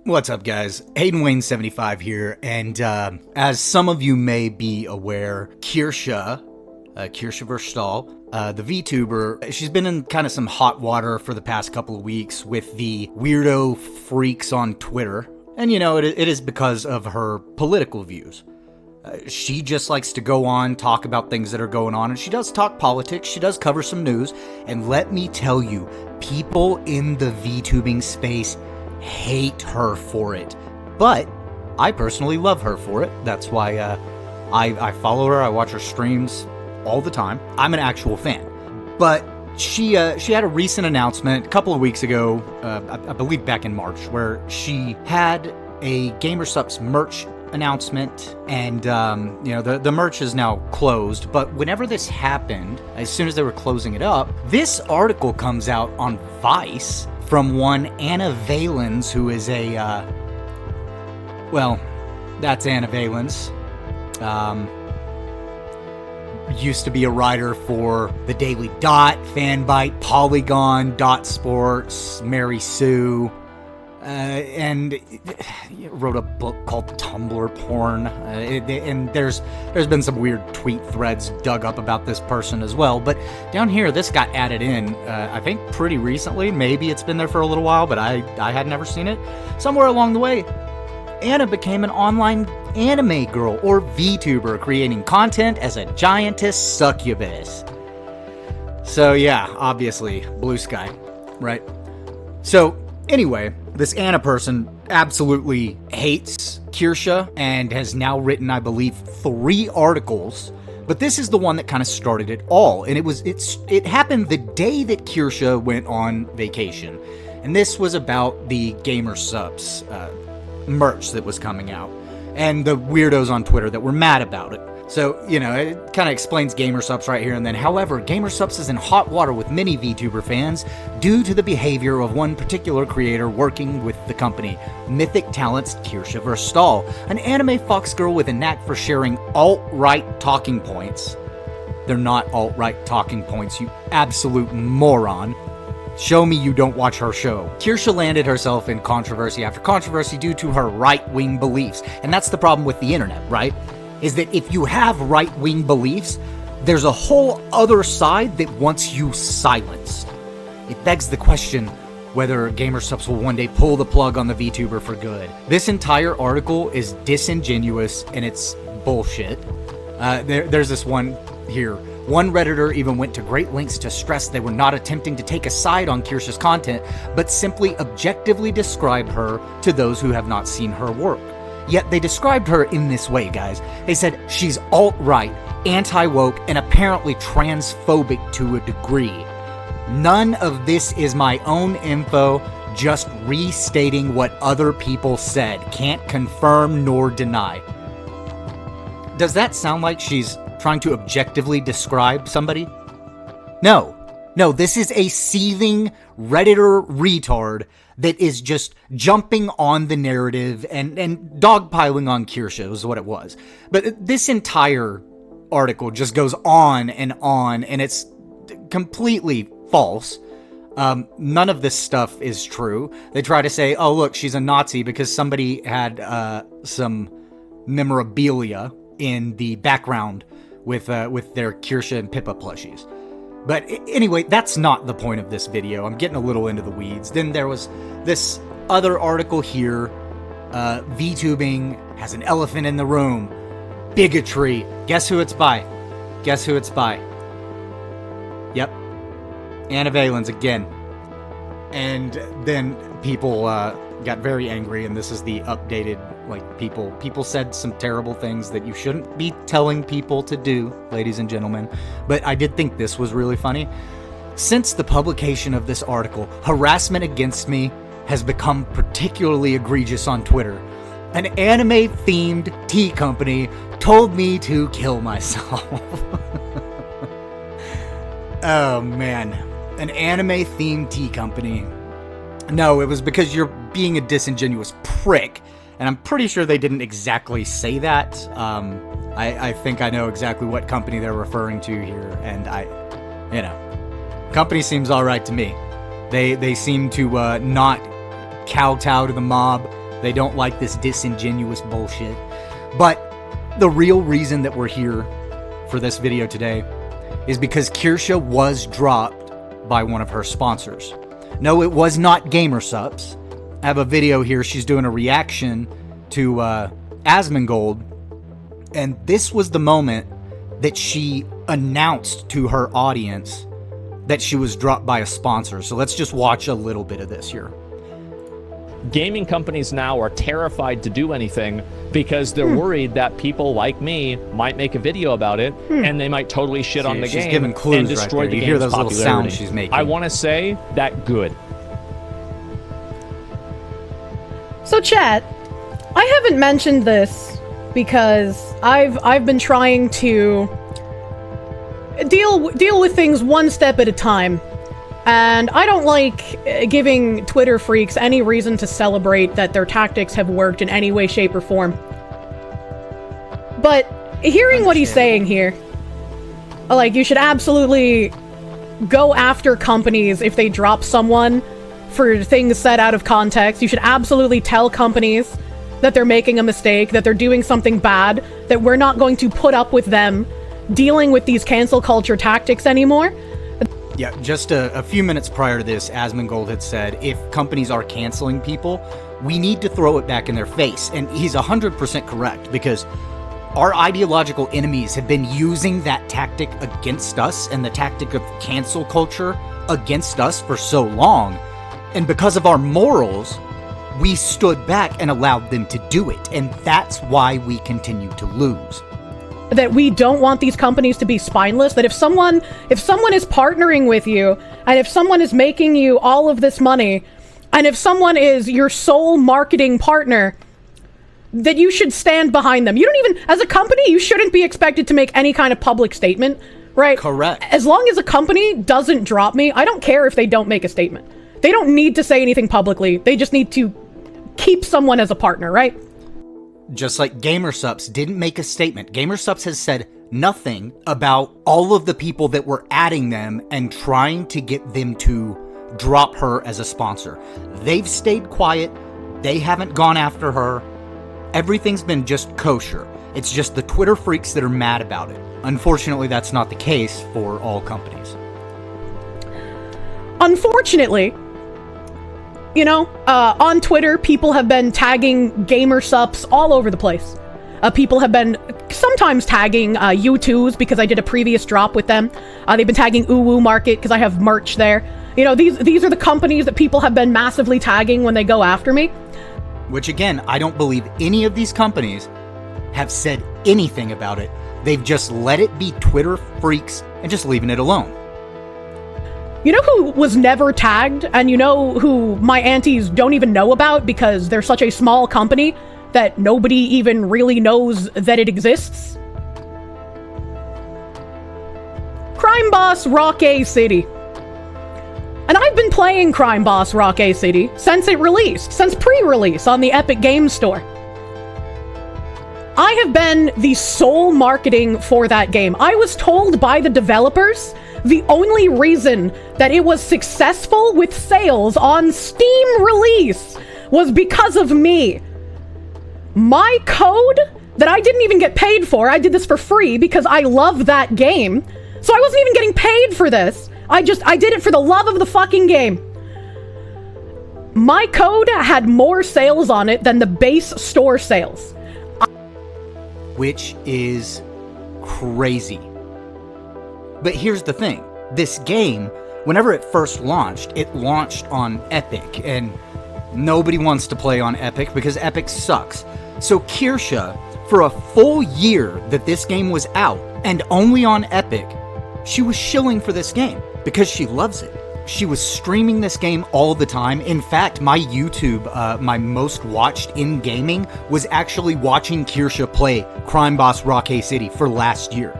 What's up, guys? Hayden Wayne 75 here, and as some of you may be aware, Kirsche vs. the VTuber, she's been in kind of some hot water for the past couple of weeks with the weirdo freaks on Twitter, and you know, it is because of her political views. She just likes to go on, talk about things that are going on, and she does talk politics, she does cover some news, and let me tell you, people in the VTubing space hate her for it, but I personally love her for it. That's why I follow her. I watch her streams all the time. I'm an actual fan. But she had a recent announcement a couple of weeks ago, I believe back in March, where she had a GamerSupps merch announcement, and you know, the merch is now closed. But whenever this happened, as soon as they were closing it up, this article comes out on Vice from one Anna Valens, who is a, well, that's Anna Valens. Used to be a writer for The Daily Dot, Fanbyte, Polygon, Dot Sports, Mary Sue, and wrote a book called Tumblr Porn, and there's been some weird tweet threads dug up about this person as well. But down here, this got added in, I think pretty recently. Maybe it's been there for a little while, but I had never seen it. Somewhere along the way, Anna became an online anime girl, or VTuber, creating content as a giantess succubus. So yeah, obviously, blue sky, right? So anyway, this Anna person absolutely hates Kirsche and has now written, I believe, 3 articles. But this is the one that kind of started it all, and it happened the day that Kirsche went on vacation, and this was about the GamerSupps merch that was coming out, and the weirdos on Twitter that were mad about it. So, you know, it kind of explains GamerSupps right here and then. However, GamerSupps is in hot water with many VTuber fans due to the behavior of one particular creator working with the company, Mythic Talent's Kirsche vs. an anime fox girl with a knack for sharing alt-right talking points. They're not alt-right talking points, you absolute moron. Show me you don't watch her show. Kirsche landed herself in controversy after controversy due to her right-wing beliefs. And that's the problem with the internet, right? Is that if you have right-wing beliefs, there's a whole other side that wants you silenced. It begs the question whether GamerSupps will one day pull the plug on the VTuber for good. This entire article is disingenuous and it's bullshit. There's this one here. One Redditor even went to great lengths to stress they were not attempting to take a side on Kirsche's content, but simply objectively describe her to those who have not seen her work. Yet they described her in this way, guys. They said she's alt-right, anti-woke, and apparently transphobic to a degree. None of this is my own info, just restating what other people said. Can't confirm nor deny. Does that sound like she's trying to objectively describe somebody? No, this is a seething Redditor retard that is just jumping on the narrative and dogpiling on Kirsche is what it was. But this entire article just goes on, and it's completely false. None of this stuff is true. They try to say, oh look, she's a Nazi because somebody had some memorabilia in the background with their Kirsche and Pippa plushies. But anyway, that's not the point of this video. I'm getting a little into the weeds. Then there was this other article here. VTubing has an elephant in the room. Bigotry. Guess who it's by? Yep. Anna Valens again. And then people got very angry, and this is the updated, like, people said some terrible things that you shouldn't be telling people to do, ladies and gentlemen. But I did think this was really funny. Since the publication of this article, harassment against me has become particularly egregious on Twitter. An anime-themed tea company told me to kill myself. Oh man, an anime-themed tea company. No, it was because you're being a disingenuous prick. And I'm pretty sure they didn't exactly say that. I think I know exactly what company they're referring to here. And company seems all right to me. They seem to not kowtow to the mob. They don't like this disingenuous bullshit. But the real reason that we're here for this video today is because Kirsche was dropped by one of her sponsors. No, it was not GamerSupps. I have a video here. She's doing a reaction to Asmongold, and this was the moment that she announced to her audience that she was dropped by a sponsor. So let's just watch a little bit of this here. Gaming companies now are terrified to do anything because they're worried that people like me might make a video about it and they might totally shit on the she's game giving clues and destroy right there. the You game's hear those little popularity. sounds she's making. I want to say that good. So chat, I haven't mentioned this because I've been trying to deal with things one step at a time. And I don't like giving Twitter freaks any reason to celebrate that their tactics have worked in any way, shape, or form. But hearing what he's saying here, like, you should absolutely go after companies if they drop someone for things said out of context. You should absolutely tell companies that they're making a mistake, that they're doing something bad, that we're not going to put up with them dealing with these cancel culture tactics anymore. Yeah, just a few minutes prior to this, Asmongold had said, if companies are canceling people, we need to throw it back in their face. And he's 100% correct, because our ideological enemies have been using that tactic against us and the tactic of cancel culture against us for so long. And because of our morals, we stood back and allowed them to do it. And that's why we continue to lose. That we don't want these companies to be spineless, that if someone is partnering with you, and if someone is making you all of this money, and if someone is your sole marketing partner, that you should stand behind them. You don't even, as a company, you shouldn't be expected to make any kind of public statement, right? Correct. As long as a company doesn't drop me, I don't care if they don't make a statement. They don't need to say anything publicly. They just need to keep someone as a partner, right? Just like GamerSupps didn't make a statement. GamerSupps has said nothing about all of the people that were adding them and trying to get them to drop her as a sponsor. They've stayed quiet. They haven't gone after her. Everything's been just kosher. It's just the Twitter freaks that are mad about it. Unfortunately, that's not the case for all companies. Unfortunately, you know, on Twitter, people have been tagging GamerSupps all over the place. People have been sometimes tagging U2s because I did a previous drop with them. They've been tagging Uwu Market because I have merch there. You know, these are the companies that people have been massively tagging when they go after me. Which, again, I don't believe any of these companies have said anything about it. They've just let it be Twitter freaks and just leaving it alone. You know who was never tagged, and you know who my aunties don't even know about because they're such a small company that nobody even really knows that it exists? Crime Boss Rock A City. And I've been playing Crime Boss Rock A City since it released, since pre-release on the Epic Games Store. I have been the sole marketing for that game. I was told by the developers the only reason that it was successful with sales on Steam release was because of me. My code that I didn't even get paid for, I did this for free because I love that game. So I wasn't even getting paid for this. I did it for the love of the fucking game. My code had more sales on it than the base store sales. Which is crazy. But here's the thing. This game, whenever it first launched, it launched on Epic, and nobody wants to play on Epic because Epic sucks. So Kirsche, for a full year that this game was out, and only on Epic, she was shilling for this game because she loves it. She was streaming this game all the time. In fact, my YouTube, my most watched in gaming, was actually watching Kirsche play Crime Boss Rock A City for last year.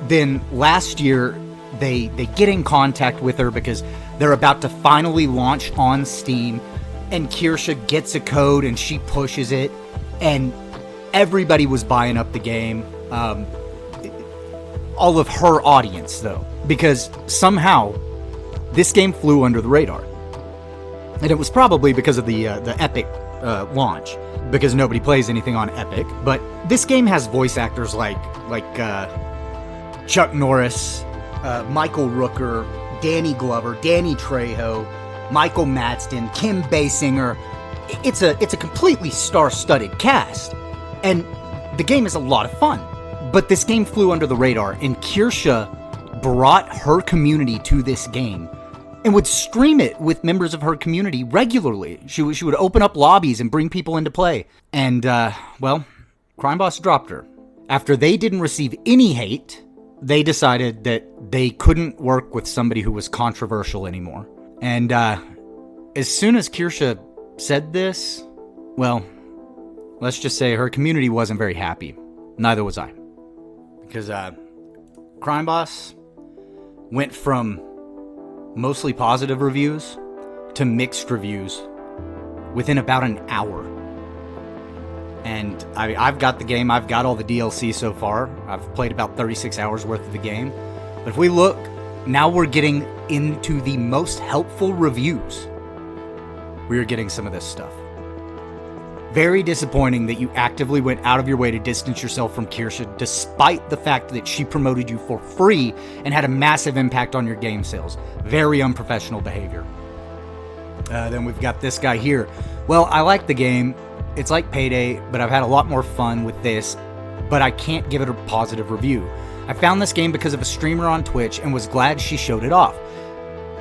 Then last year, they get in contact with her because they're about to finally launch on Steam, and Kirsche gets a code and she pushes it, and everybody was buying up the game. All of her audience, though, because somehow this game flew under the radar. And it was probably because of the Epic launch, because nobody plays anything on Epic. But this game has voice actors like Chuck Norris, Michael Rooker, Danny Glover, Danny Trejo, Michael Madsen, Kim Basinger. It's a completely star-studded cast, and the game is a lot of fun. But this game flew under the radar, and Kirsche brought her community to this game and would stream it with members of her community regularly. She would open up lobbies and bring people into play. And, well, Crime Boss dropped her. After they didn't receive any hate, they decided that they couldn't work with somebody who was controversial anymore. And as soon as Kirsche said this, well, let's just say her community wasn't very happy. Neither was I. Because Crime Boss went from mostly positive reviews to mixed reviews within about an hour. And I've got the game, I've got all the DLC so far. I've played about 36 hours worth of the game. But if we look, now we're getting into the most helpful reviews. We're getting some of this stuff. Very disappointing that you actively went out of your way to distance yourself from Kirsche, despite the fact that she promoted you for free and had a massive impact on your game sales. Very unprofessional behavior. Then we've got this guy here. Well, I like the game. It's like Payday, but I've had a lot more fun with this, but I can't give it a positive review. I found this game because of a streamer on Twitch and was glad she showed it off.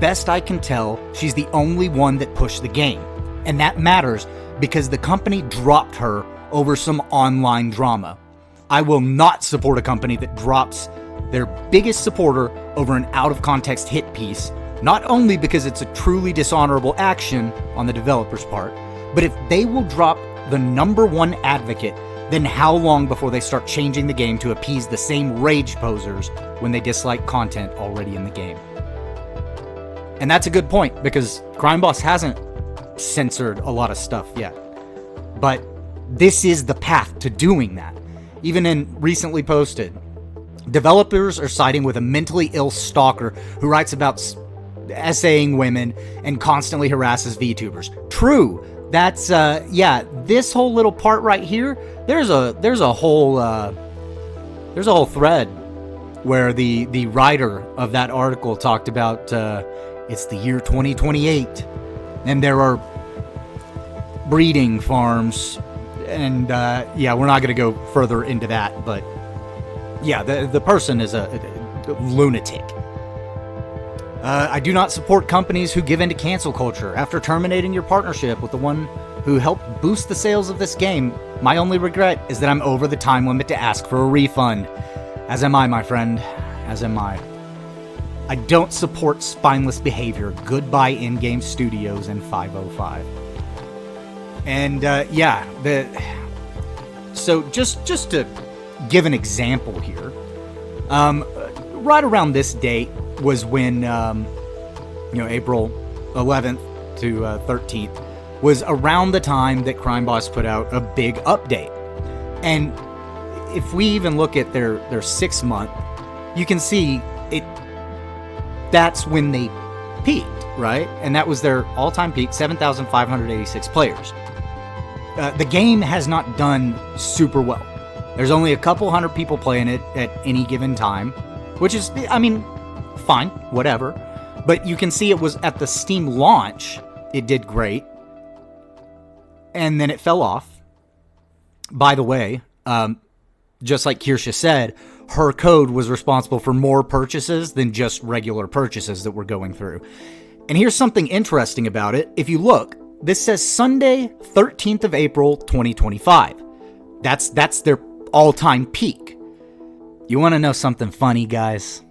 Best I can tell, she's the only one that pushed the game. And that matters because the company dropped her over some online drama. I will not support a company that drops their biggest supporter over an out-of-context hit piece, not only because it's a truly dishonorable action on the developer's part, but if they will drop the #1 advocate, then how long before they start changing the game to appease the same rage posers when they dislike content already in the game? And that's a good point, because Crime Boss hasn't censored a lot of stuff yet. But this is the path to doing that. Even in recently posted, developers are siding with a mentally ill stalker who writes about essaying women and constantly harasses VTubers. True. That's this whole little part right here, there's a whole thread where the writer of that article talked about it's the year 2028 and there are breeding farms, and we're not going to go further into that, but yeah, the person is a lunatic. I do not support companies who give into cancel culture. After terminating your partnership with the one who helped boost the sales of this game, my only regret is that I'm over the time limit to ask for a refund. As am I, my friend. As am I. I don't support spineless behavior. Goodbye in-game studios and 505. And so just to give an example here, right around this date was when April 11th to 13th was around the time that Crime Boss put out a big update. And if we even look at their 6 month, you can see it. That's when they peaked, right? And that was their all-time peak, 7,586 players. The game has not done super well. There's only a couple hundred people playing it at any given time, which is, fine, whatever. But you can see it was at the Steam launch, it did great. And then it fell off. By the way, just like Kirsche said, her code was responsible for more purchases than just regular purchases that we're going through. And here's something interesting about it. If you look, this says Sunday, 13th of April, 2025. That's their all-time peak. You want to know something funny, guys?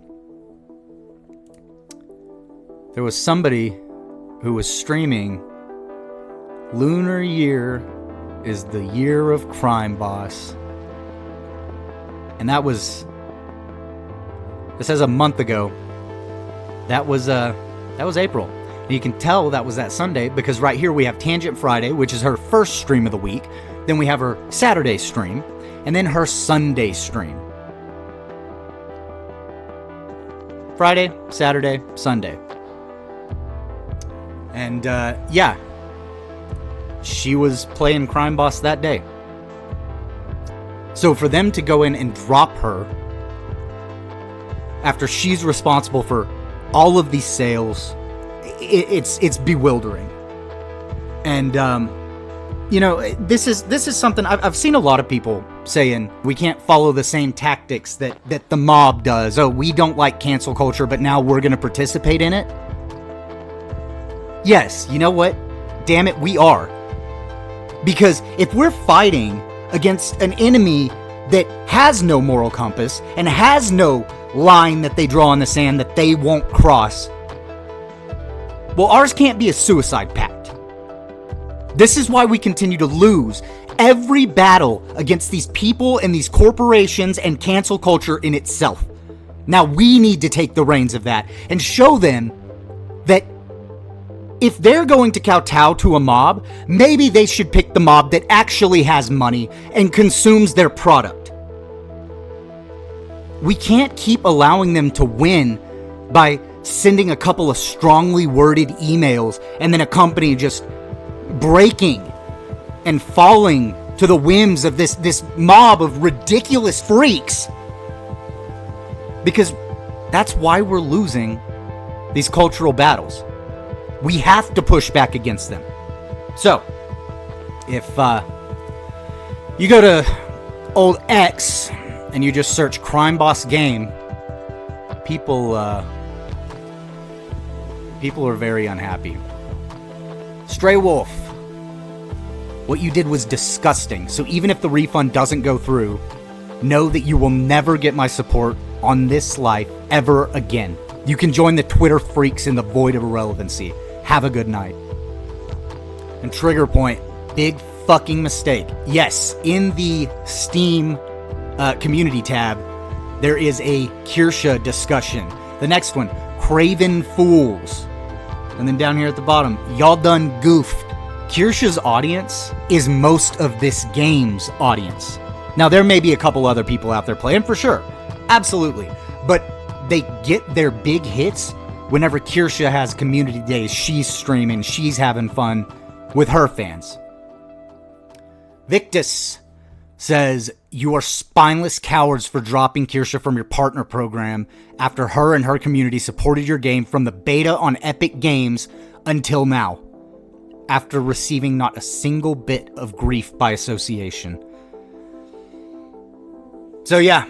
There was somebody who was streaming Lunar Year is the year of Crime Boss. And that was, this says a month ago. That was April. And you can tell that was that Sunday because right here we have Tangent Friday, which is her first stream of the week. Then we have her Saturday stream, and then her Sunday stream. Friday, Saturday, Sunday. And, yeah. She was playing Crime Boss that day. So for them to go in and drop her after she's responsible for all of these sales, it's bewildering. And, you know, this is something I've seen a lot of people saying we can't follow the same tactics that the mob does. Oh, we don't like cancel culture, but now we're going to participate in it. Yes, you know what? Damn it, we are. Because if we're fighting against an enemy that has no moral compass and has no line that they draw in the sand that they won't cross, well, ours can't be a suicide pact. This is why we continue to lose every battle against these people and these corporations and cancel culture in itself. Now we need to take the reins of that and show them that if they're going to kowtow to a mob, maybe they should pick the mob that actually has money and consumes their product. We can't keep allowing them to win by sending a couple of strongly worded emails and then a company just breaking and falling to the whims of this mob of ridiculous freaks. Because that's why we're losing these cultural battles. We have to push back against them. So, if you go to old X and you just search Crime Boss game, people are very unhappy. Stray Wolf, what you did was disgusting. So even if the refund doesn't go through, know that you will never get my support on this life ever again. You can join the Twitter freaks in the void of irrelevancy. Have a good night. And Trigger Point, big fucking mistake. Yes, in the Steam community tab, there is a Kirsche discussion. The next one, Craven Fools. And then down here at the bottom, y'all done goofed. Kirsche's audience is most of this game's audience. Now, there may be a couple other people out there playing, for sure. Absolutely. But they get their big hits whenever Kirsche has community days. She's streaming, she's having fun with her fans. Victus says, you are spineless cowards for dropping Kirsche from your partner program after her and her community supported your game from the beta on Epic Games until now, after receiving not a single bit of grief by association. So yeah,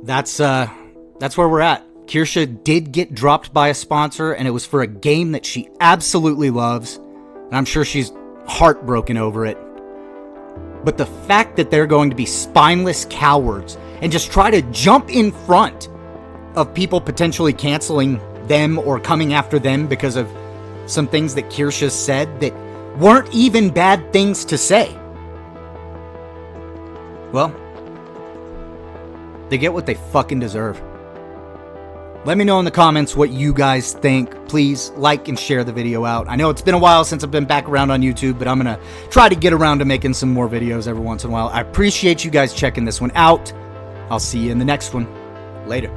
that's where we're at. Kirsche did get dropped by a sponsor, and it was for a game that she absolutely loves, and I'm sure she's heartbroken over it. But the fact that they're going to be spineless cowards and just try to jump in front of people potentially canceling them or coming after them because of some things that Kirsche said that weren't even bad things to say, well, they get what they fucking deserve. Let me know in the comments what you guys think. Please like and share the video out. I know it's been a while since I've been back around on YouTube, but I'm going to try to get around to making some more videos every once in a while. I appreciate you guys checking this one out. I'll see you in the next one. Later.